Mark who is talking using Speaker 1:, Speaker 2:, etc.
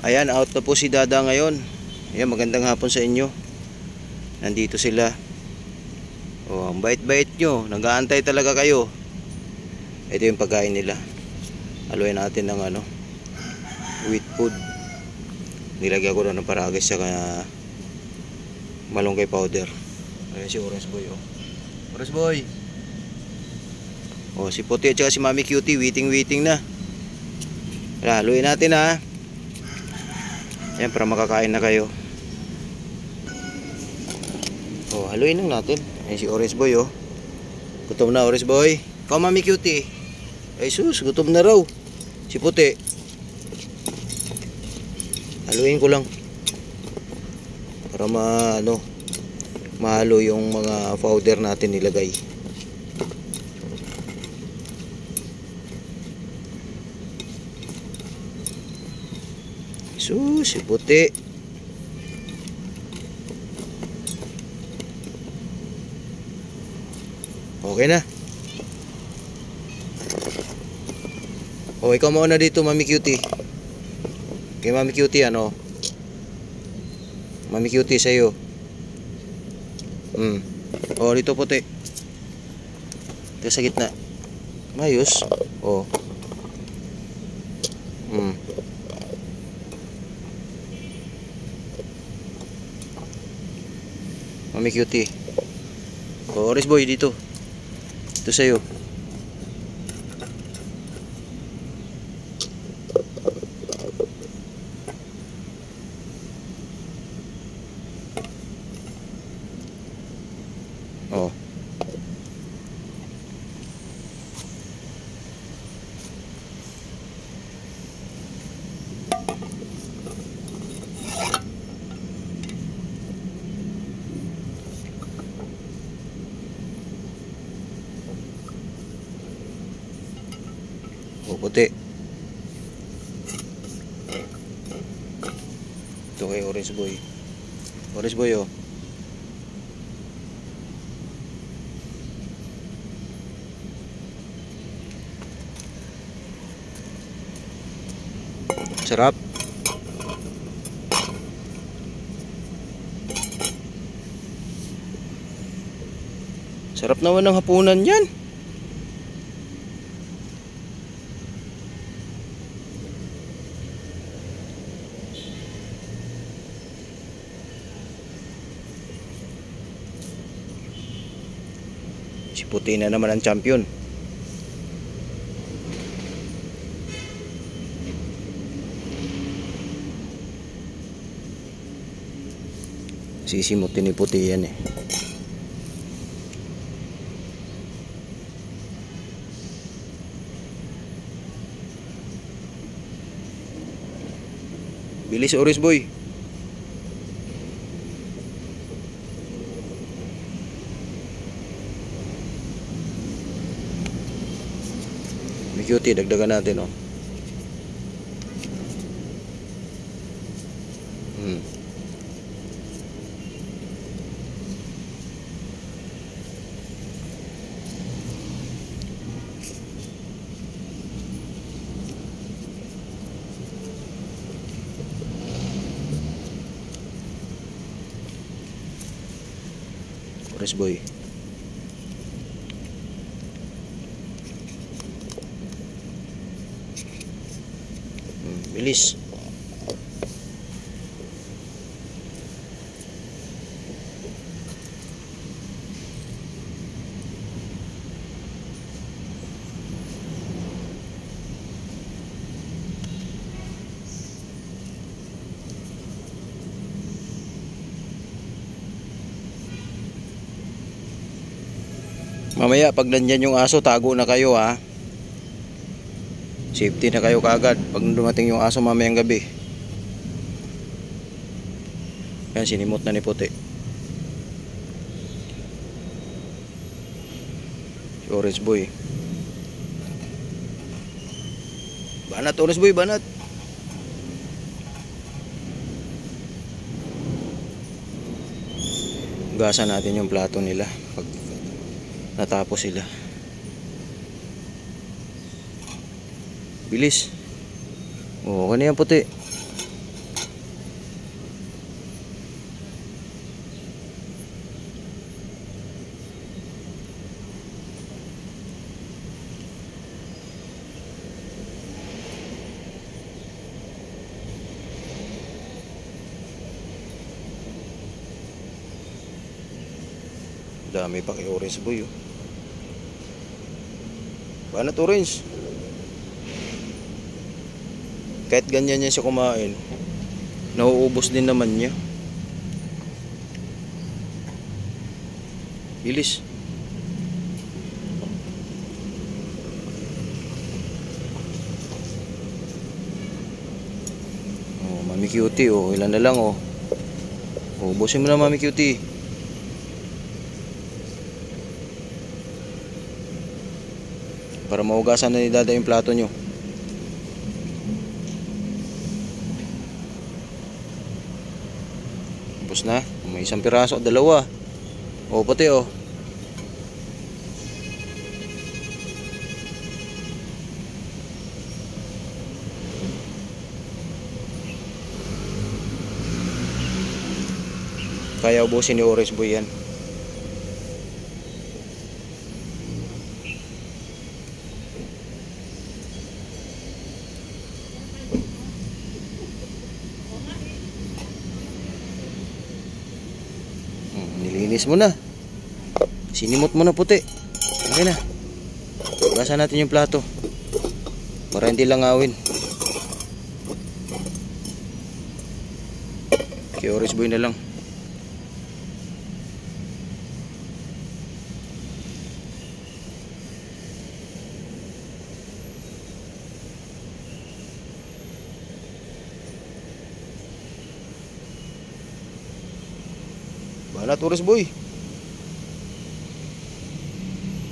Speaker 1: Ayan, out na po si Dada ngayon. Ayan, magandang hapon sa inyo. Nandito sila. Oh, ang bait-bait nyo. Nag-aantay talaga kayo. Ito yung pagkain nila. Haluin natin ng wheat food. Nilagyan ko na ng paragis sa malunggay powder. Ayan si Orange Boy, oh. Orange Boy. Oh, si Puti at saka si Mami Cutie waiting na. Haluin natin, ha. Ayan, para makakain na kayo. Oh, haluin lang natin. Ayan si Orange Boy, oh. Gutom na, Orange Boy. Ikaw, Mami Cutie. Ay sus, gutom na raw. Si Puti. Haluin ko lang. Para mahalo yung mga powder natin nilagay. Sus, si Puti. Okay na. O, ikaw mauna dito, Mami Cutie. Kay Mami Cutie, Mami Cutie sa'yo. O, dito, Puti. Ito sa gitna. Mayos. O. Mami Cutie. O, Orange Boy, dito. Ito sa'yo. Oh. Oh, Puti. Ito kay Orange Boy. Orange Boy, oh. Sarap. Sarap naman ng hapunan yan. Si Puti na naman ang champion. Sisimutin ni Puti yan, eh. Bilis, Orange Boy. May Cutie, dagdagan natin, oh. Orange Boy. Bilis. Mamaya pag nandyan yung aso, tago na kayo, ha. Safety na kayo kaagad pag dumating yung aso mamayang gabi. Yan, sinimot na ni Puti. Si Orange Boy. Banat, Orange Boy, banat. Gasan natin yung plato nila pag natapos sila. Bilis. Oh, okay na yan, Puti. Dami pa kay Orange Boy, oh. Banat Orange. Kahit ganyan niya siya kumain, nauubos din naman niya. Bilis. Oh, Mami Cutie, oh, ilan na lang, oh. Ubusin mo na, Mami Cutie. Para maugasan na ni Dada yung plato nyo. Tapos na. May isang piraso, dalawa. O, pati, oh. Kaya ubusin ni Orange Boy yan. Nilinis mo na. Sinimot mo na, puti. Okay na. Hugasan natin yung plato para hindi langawin. Kay Orange Boy na lang. Banat Orange Boy.